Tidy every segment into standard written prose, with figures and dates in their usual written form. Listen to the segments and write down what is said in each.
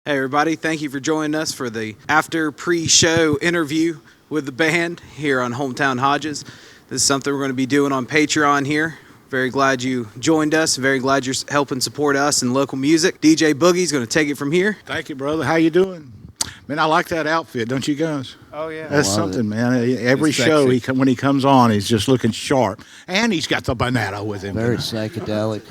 Hey everybody, thank you for joining us for the after pre-show interview with the band here on Hometown Hodges. This is something we're going to be doing on Patreon here. Very glad you joined us. Very glad you're helping support us and local music. DJ Boogie's going to take it from here. Thank you, brother. How you doing? Man, I like that outfit, don't you guys? Oh, yeah. That's something, man. Every show, when he comes on, he's just looking sharp. And he's got the banana with him. Very psychedelic.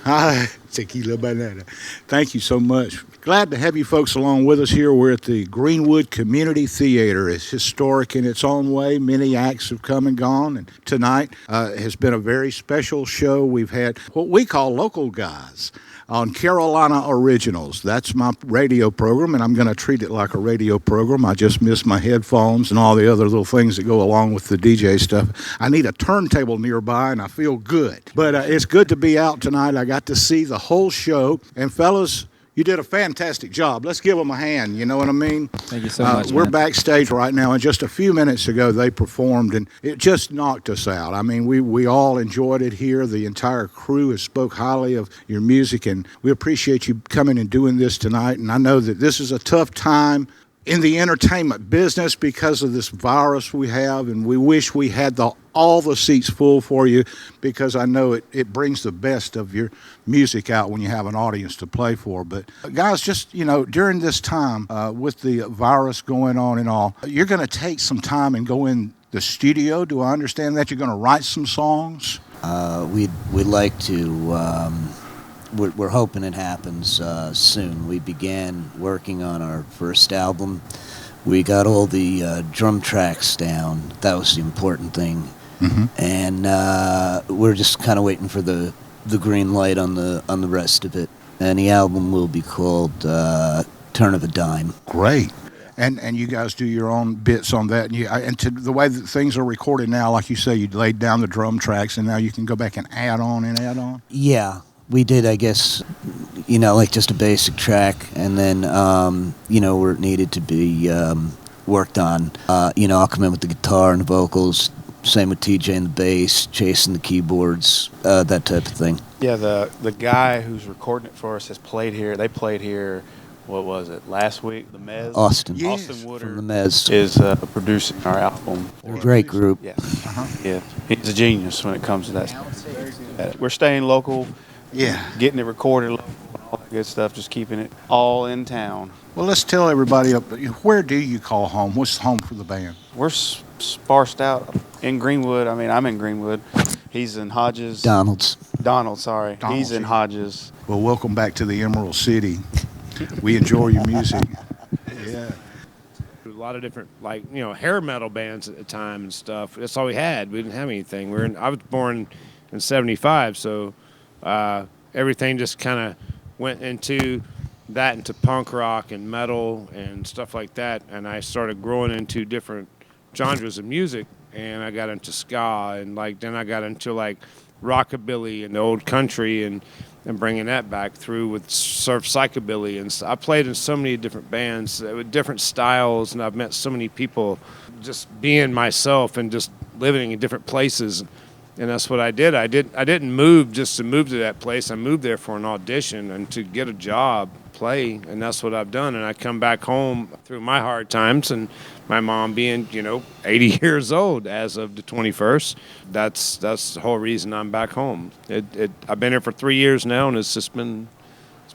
Tequila banana. Thank you so much. Glad to have you folks along with us here. We're at the Greenwood Community Theater. It's historic in its own way. Many acts have come and gone. And tonight has been a very special show. We've had what we call local guys on Carolina Originals. That's my radio program, and I'm going to treat it like a radio program. I just miss my headphones and all the other little things that go along with the DJ stuff. I need a turntable nearby, and I feel good. But it's good to be out tonight. I got to see the whole show. And fellas, you did a fantastic job. Let's give them a hand, you know what I mean? Thank you so much, We're man. backstage right now, and just a few minutes ago they performed, and it just knocked us out. I mean, we all enjoyed it here. The entire crew has spoke highly of your music, and we appreciate you coming and doing this tonight. And I know that this is a tough time in the entertainment business because of this virus we have, and we wish we had all the seats full for you, because I know it brings the best of your music out when you have an audience to play for. But guys, just, during this time with the virus going on and all, you're going to take some time and go in the studio. Do I understand that? You're going to write some songs? We'd like to. We're hoping it happens soon. We began working on our first album. We got all the drum tracks down. That was the important thing. Mm-hmm. And we're just kind of waiting for the green light on the rest of it. And the album will be called Turn of a Dime. Great. And you guys do your own bits on that. And to the way that things are recorded now, like you say, you laid down the drum tracks, and now you can go back and add on and add on? Yeah. We did, I guess, like just a basic track, and then, where it needed to be worked on. I'll come in with the guitar and the vocals, same with TJ and the bass, Jason the keyboards, that type of thing. Yeah, the guy who's recording it for us has played here. They played here, what was it, last week? The Mez? Austin. Yes. Austin Woodard From the Mez. is producing our album. They're a great group. Yeah. Uh-huh. Yeah. He's a genius when it comes to that. We're staying local. Yeah. Getting it recorded, all that good stuff, just keeping it all in town. Well, let's tell everybody, where do you call home? What's home for the band? We're sparsed out in Greenwood. I mean, I'm in Greenwood. He's in Hodges. Donald, sorry. He's in yeah. Hodges. Well, welcome back to the Emerald City. We enjoy your music. Yeah. A lot of different, hair metal bands at the time and stuff. That's all we had. We didn't have anything. I was born in 75, so everything just kind of went into punk rock and metal and stuff like that. And I started growing into different genres of music, and I got into ska, and then I got into rockabilly and the old country, and bringing that back through with surf psychobilly. And I played in so many different bands with different styles, and I've met so many people just being myself and just living in different places. And that's what I did. I didn't move just to move to that place. I moved there for an audition and to get a job, play, and that's what I've done. And I come back home through my hard times, and my mom being, 80 years old as of the 21st. That's the whole reason I'm back home. I've been here for 3 years now, and it's been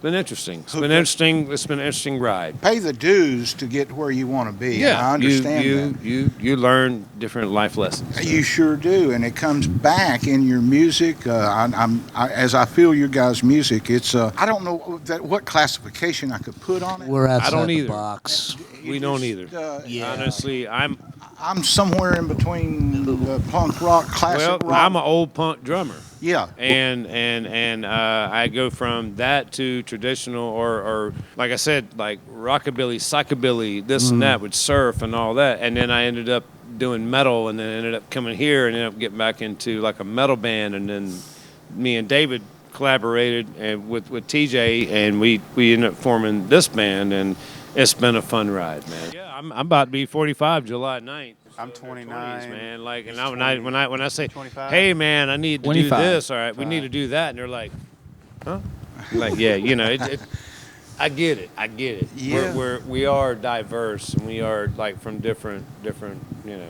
interesting. It's been an interesting ride. Pay the dues to get where you want to be. Yeah, I understand that. You learn different life lessons. So. You sure do, and it comes back in your music. As I feel your guys' music, it's I don't know what classification I could put on it. We're outside I don't the either. box. We don't either. Yeah. Honestly, I'm somewhere in between punk rock, classic rock. I'm an old punk drummer. Yeah. And I go from that to traditional or like I said, like rockabilly, psychobilly, this and that with surf and all that. And then I ended up doing metal, and then ended up coming here and ended up getting back into like a metal band. And then me and David collaborated and with TJ, and we ended up forming this band, and it's been a fun ride, man. Yeah, I'm about to be 45 July 9th. I'm 29, 20s, man. And He's when I say, 25. hey, man, I need to 25. do this. All right, we need to do that, and they're like, huh? Yeah, I get it. I get it. Yeah. We are diverse, and we are like from different, you know.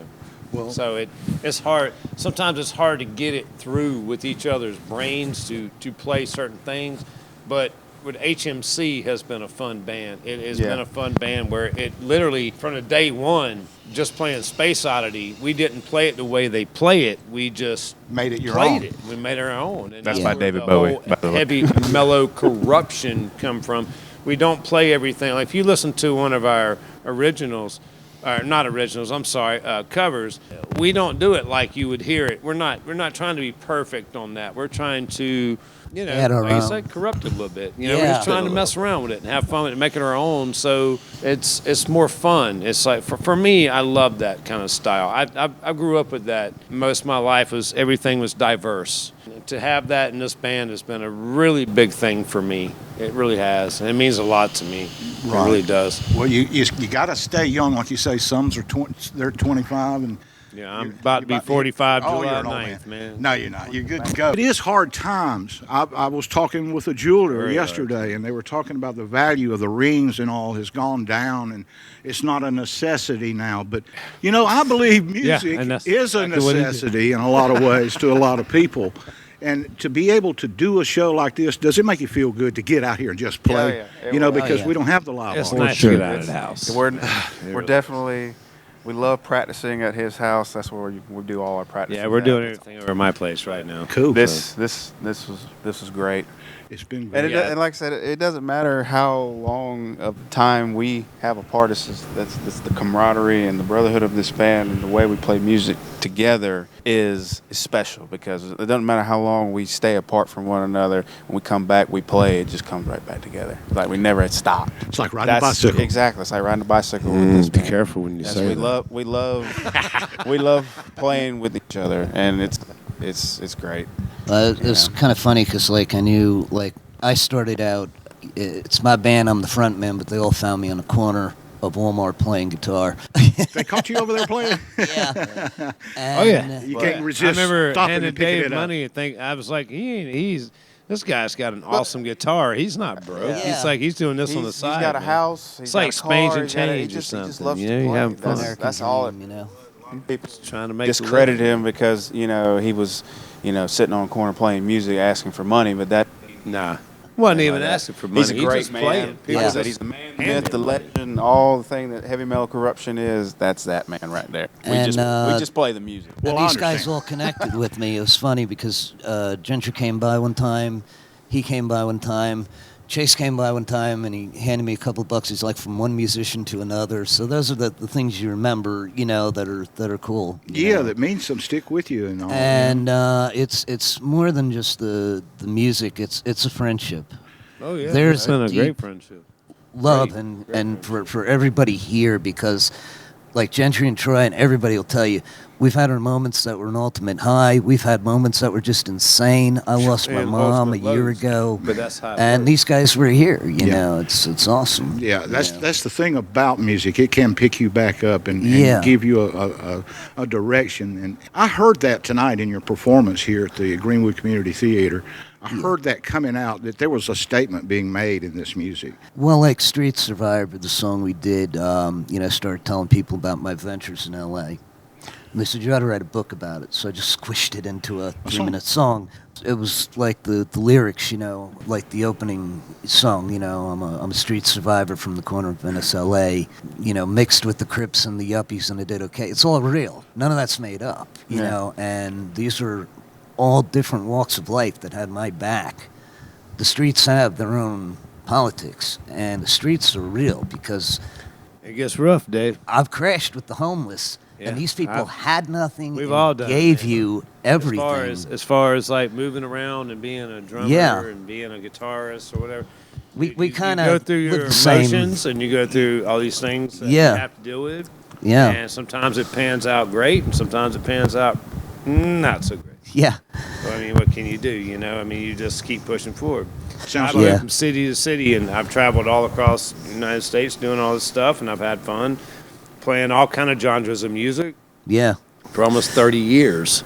Well, So it's hard. Sometimes it's hard to get it through with each other's brains to play certain things, but with HMC has been a fun band. It has been a fun band where it literally from the day one, just playing Space Oddity, we didn't play it the way they play it. We just made it your played own. it. We made our own. And That's where by David the Bowie, whole by the way. heavy mellow corruption come from. We don't play everything. Like if you listen to one of our originals, or not originals, I'm sorry, covers, we don't do it like you would hear it. We're not trying to be perfect on that. We're trying to, you know, Add our like you own. said, corrupt it a little bit. You know, we're Yeah. just trying to mess around with it and have fun with it, make it our own. So it's more fun. It's like for me, I love that kind of style. I grew up with that. Most of my life was everything was diverse. To have that in this band has been a really big thing for me. It really has. And it means a lot to me. Right. It really does. Well, you got to stay young, like you say. Some are they're 25, and Yeah, I'm about to be 45 July 9th, man. No, you're not. You're good to go. It is hard times. I was talking with a jeweler Very hard. yesterday, and they were talking about the value of the rings and all has gone down, and it's not a necessity now. But, you know, I believe music and that's is a exactly what it is. necessity in a lot of ways to a lot of people. And to be able to do a show like this, does it make you feel good to get out here and just play? Yeah. You know, Oh, because yeah. we don't have the live It's audience. nice to get out of the house. We're definitely, we love practicing at his house. That's where we do all our practicing. Yeah, we're at. doing everything over my place right now. Cool. This was great. It's been And, great. and like I said, it doesn't matter how long of time we have apart. That's the camaraderie and the brotherhood of this band, and the way we play music together is special, because it doesn't matter how long we stay apart from one another. When we come back, we play. It just comes right back together. Like we never had stopped. It's like riding a bicycle. Exactly. It's like riding a bicycle with this Be band. careful when you Yes, say we that. we love playing with each other, and it's great. It's kind of funny because, like, I knew, like, I started out, it's my band, I'm the front man, but they all found me on the corner of Walmart playing guitar. They caught you over there playing? Yeah. Oh, yeah. You But can't I resist remember stopping handing and picking Dave it up. money and think I was like, this guy's got an awesome guitar. He's not broke. Yeah. He's like he's doing this on the He's side. got a man. house. It's He's like got a Spains car, and he got a- he Change or just something. loves You to know, you play. having fun. American That's all. dream, you know. People Trying to make discredit the living. him because he was sitting on a corner playing music, asking for money, but that. Nah, wasn't even asking for money. He's a great just man. playing. People Yeah. said he's the man, myth, the legend, all the thing that heavy metal corruption is. That's that man right there. We And, just play the music. Well, And I these guys understand. all connected with me. It was funny because Gentry came by one time, he came by one time, Chase came by one time, and he handed me a couple of bucks. He's like, from one musician to another. So those are the things you remember, that are cool. you Yeah, know. that means some stick with you and all. And it's more than just the music. It's a friendship, Oh yeah, There's it's been a a great deep- friendship. love, Great, and for everybody here, because like Gentry and Troy and everybody will tell you, we've had our moments that were an ultimate high. We've had moments that were just insane. I lost my And mom a ultimate year lows. ago, But that's how it and works. these guys were here. You Yeah. know, it's awesome. Yeah, that's Yeah. that's the thing about music. It can pick you back up and Yeah. give you a direction. And I heard that tonight in your performance here at the Greenwood Community Theater. I heard that coming out, that there was a statement being made in this music. Well, like Street Survivor, the song we did, started telling people about my ventures in L.A. And they said, you ought to write a book about it. So I just squished it into a 3-minute song. It was like the lyrics, like the opening song, I'm a street survivor from the corner of Venice, L.A., mixed with the Crips and the Yuppies, and I did okay. It's all real. None of that's made up, you know, and these are all different walks of life that had my back. The streets have their own politics, and the streets are real because It gets rough, Dave. I've crashed with the homeless, Yeah, and these people I've- had nothing. We've and all done it, gave man. you everything. As far as like moving around and being a drummer Yeah. and being a guitarist or whatever. We You kinda go through live your the same- emotions and you go through all these things that Yeah. you have to deal with. Yeah. And sometimes it pans out great, and sometimes it pans out not so great. Yeah, So, I mean, what can you do? You just keep pushing forward. Sounds I've like lived from city to city, and I've traveled all across the United States doing all this stuff, and I've had fun playing all kind of genres of music yeah. for almost 30 years.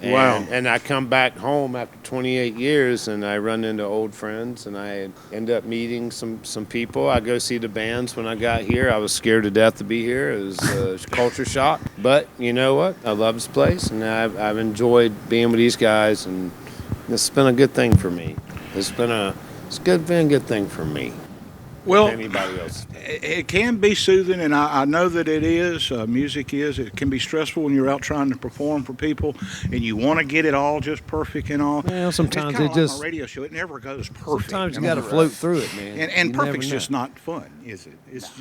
Wow. And I come back home after 28 years, and I run into old friends, and I end up meeting some people. I go see the bands when I got here. I was scared to death to be here. It was a culture shock. But you know what? I love this place, and I've enjoyed being with these guys, and it's been a good thing for me. Been a good thing for me. Well, Anybody else? it can be soothing, and I know that it is. Music is. It can be stressful when you're out trying to perform for people, and you want to get it all just perfect and all. Well, sometimes it's kinda it like just on a radio show. It never goes perfect. Sometimes you I got to mean, float through it, man. And You perfect's never just know. not fun, is it?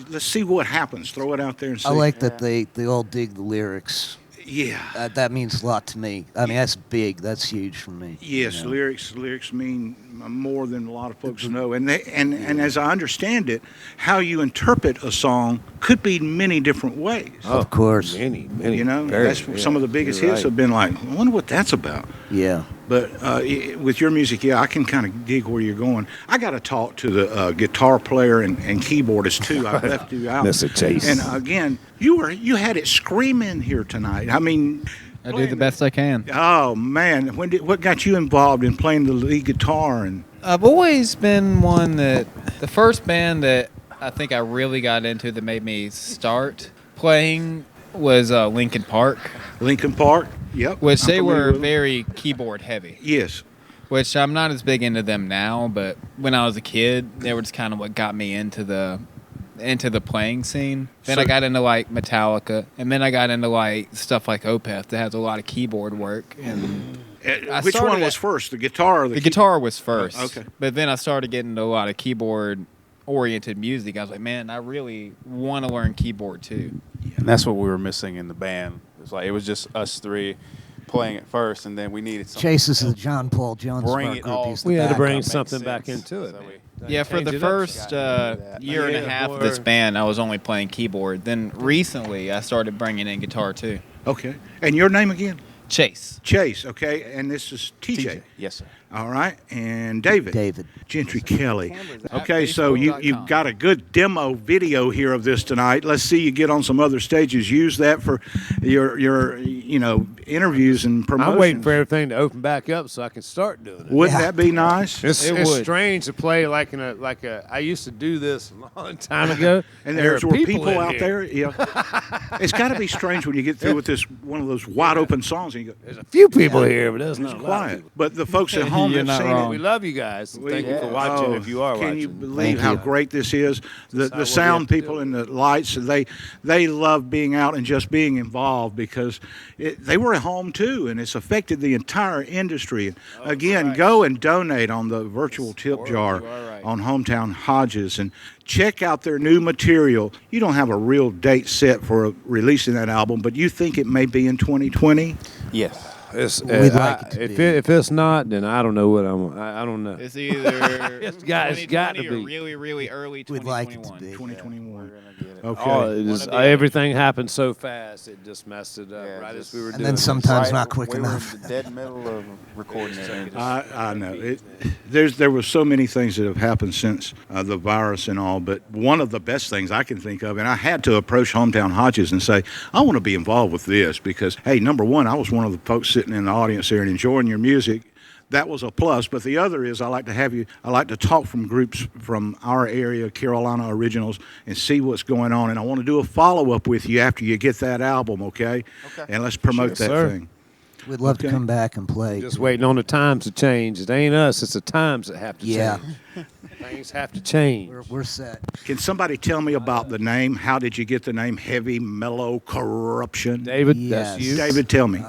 Let's see what happens. Throw it out there and see. I like that they all dig the lyrics. Yeah. That means a lot to me. I mean, that's big. That's huge for me. Yes, you know? lyrics mean more than a lot of folks know, and as I understand it, how you interpret a song could be many different ways. Of course. Many. You know, Very, that's yeah, some of the biggest you're hits right. have been like, I wonder what that's about. Yeah. But with your music, yeah, I can kind of dig where you're going. I got to talk to the guitar player and keyboardist too. I left you out. Mr. Chase. And again, you had it screaming here tonight. I mean, I do the best I can. Oh man, what got you involved in playing the lead guitar? And I've always been one that the first band that I think I really got into that made me start playing was Linkin Park, Linkin Park, yep. which I'm they familiar were with them. very keyboard heavy. Yes. Which I'm not as big into them now, but when I was a kid, they were just kind of what got me into the playing scene. Then I So- got into like Metallica, and then I got into like stuff like Opeth that has a lot of keyboard work. And I Which started one was at- first, the guitar or the guitar was first. okay. But then I started getting into a lot of keyboard oriented music. I was like, man, I really want to learn keyboard too. And that's what we were missing in the band. It was just us three playing it first, and then we needed something. Chase is the John Paul Jones Bring of our it group. all He's the We had to backup. bring Makes something sense. back into it. So man. Yeah, for Change the it up. first year and a Yeah, half of boy. this band, I was only playing keyboard. Then recently, I started bringing in guitar too. Okay. And your name again? Chase. Chase, okay. And this is TJ. Yes, sir. All right. And David. David. Gentry Kelly. at Okay, so you've facebook.com. got a good demo video here of this tonight. Let's see you get on some other stages. Use that for your interviews and promotions. I'm waiting for everything to open back up so I can start doing it. Wouldn't Yeah. that be nice? It's It would. strange to play like a. I used to do this a long time ago, And there there's are people in out here. there. Yeah. It's got to be strange when you get through with this one of those wide open songs and you go, There's a few people here, but there's not a lot of quiet. people. But the folks at home You're have not seen wrong. it. We love you guys. Thank you for We- watching. oh, If you are can watching, you believe Thank how you. great this is? The how we'll sound be able to people do and the lights, they love being out and just being involved because they were at home too, and it's affected the entire industry. And again, right. go and donate on the virtual tip jar you are right. on Hometown Hodges and check out their new material. You don't have a real date set for releasing that album, but you think it may be in 2020? Yes. We'd like it to if be. if it's not, then I don't know what I don't know. It's either It's got to 2020 be. or really, really early We'd like it to 2021. be. 2021. It. Okay. Oh, it just, everything happened so fast, it just messed it up Yeah, right just- as we were And doing then it. sometimes not quick we enough. were in the dead middle of recording it. I know. There was so many things that have happened since the virus and all, but one of the best things I can think of, and I had to approach Hometown Hodges and say, I want to be involved with this because, hey, number one, I was one of the folks sitting in the audience there and enjoying your music. That was a plus, but the other is I like to talk from groups from our area, Carolina Originals, and see what's going on. And I want to do a follow-up with you after you get that album, okay? And let's promote Sure, that sir. thing. We'd love Okay. to come back and play. Just waiting on the times to change. It ain't us, it's the times that have to Yeah. change. Things have to change. We're set. Can somebody tell me about the name? How did you get the name Heavy Mellow Corruption? David, Yes. that's you. David, tell me.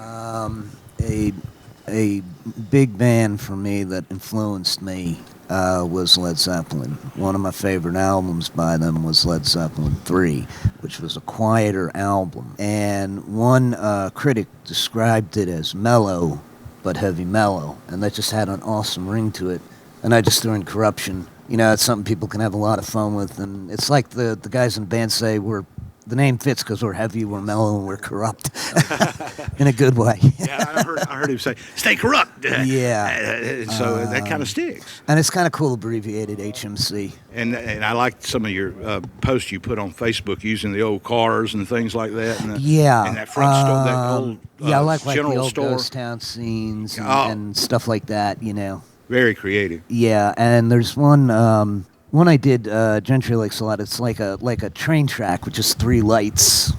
A big band for me that influenced me was Led Zeppelin. One of my favorite albums by them was Led Zeppelin 3, which was a quieter album. And one critic described it as mellow, but heavy mellow. And that just had an awesome ring to it. And I just threw in Corruption. You know, it's something people can have a lot of fun with. And it's like the guys in the band say, we're the name fits because we're heavy, we're mellow, and we're corrupt in a good way. Yeah, I heard him say, "Stay corrupt." Yeah. So that kind of sticks. And it's kind of cool, abbreviated HMC. And I like some of your posts you put on Facebook using the old cars and things like that. And and that front store, that old yeah, I like general the old store. ghost town scenes Oh. and stuff like that. Very creative. Yeah, and there's one I did Gentry likes a lot. It's like a train track with just 3 lights,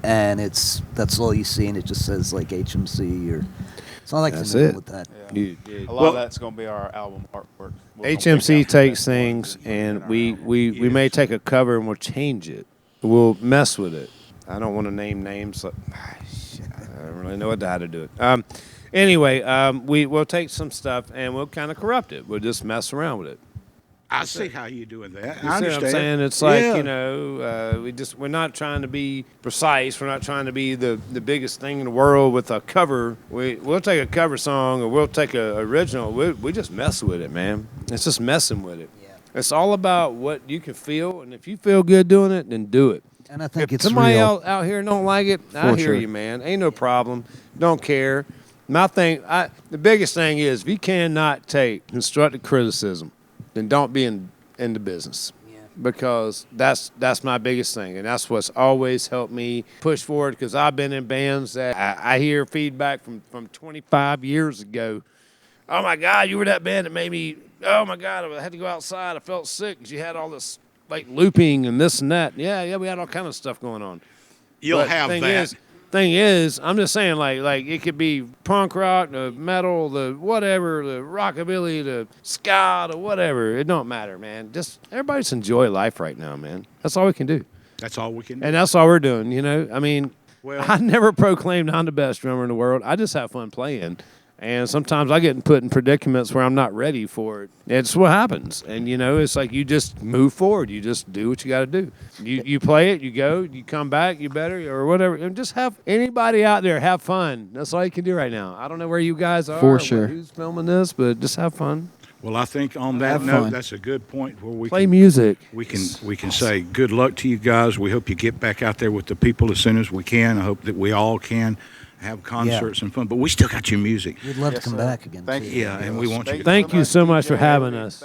and that's all you see, and it just says like HMC or. So I like That's to know it. with that. You- A lot of that's going to be our album artwork. HMC takes things, and we may take a cover and we'll change it. We'll mess with it. I don't want to name names. Shit, I don't really know how to do it. Anyway, we'll take some stuff and we'll kind of corrupt it. We'll just mess around with it. I see how you're doing that. You I see what I'm understand. saying? It's like, Yeah. we're not trying to be precise. We're not trying to be the biggest thing in the world with a cover. We'll take a cover song or we'll take a original. We just mess with it, man. It's just messing with it. Yeah. It's all about what you can feel, and if you feel good doing it, then do it. And I think If it's somebody real. out here don't like it, I hear you, man. Ain't no problem. Don't care. My thing, the biggest thing is if you cannot take constructive criticism, then don't be in the business. Yeah. Because that's my biggest thing, and that's what's always helped me push forward. Because I've been in bands that I hear feedback from 25 years ago. Oh my God, you were that band that made me. Oh my God, I had to go outside. I felt sick because you had all this like looping and this and that. Yeah, we had all kind of stuff going on. You'll But have thing that. Thing is, I'm just saying, like it could be punk rock, the metal, the whatever, the rockabilly, the ska, the whatever. It don't matter, man. Just everybody just enjoy life right now, man. That's all we can do, That's all we can do. and that's all we're doing. I mean, Well- I never proclaimed I'm the best drummer in the world. I just have fun playing. And sometimes I get put in predicaments where I'm not ready for it. It's what happens. And, it's like you just move forward. You just do what you got to do. You play it, you go, you come back, you better, or whatever. And just have anybody out there have fun. That's all you can do right now. I don't know where you guys are. For or sure. Who's filming this, but just have fun. Well, I think on that Have note, fun. that's a good point where we Play can, music. we can say good luck to you guys. We hope you get back out there with the people as soon as we can. I hope that we all can have concerts and fun. But we still got your music. We'd love to Yes, come sir. back again. Thank too. you. Yeah, and we want you to Thank you so much for having us.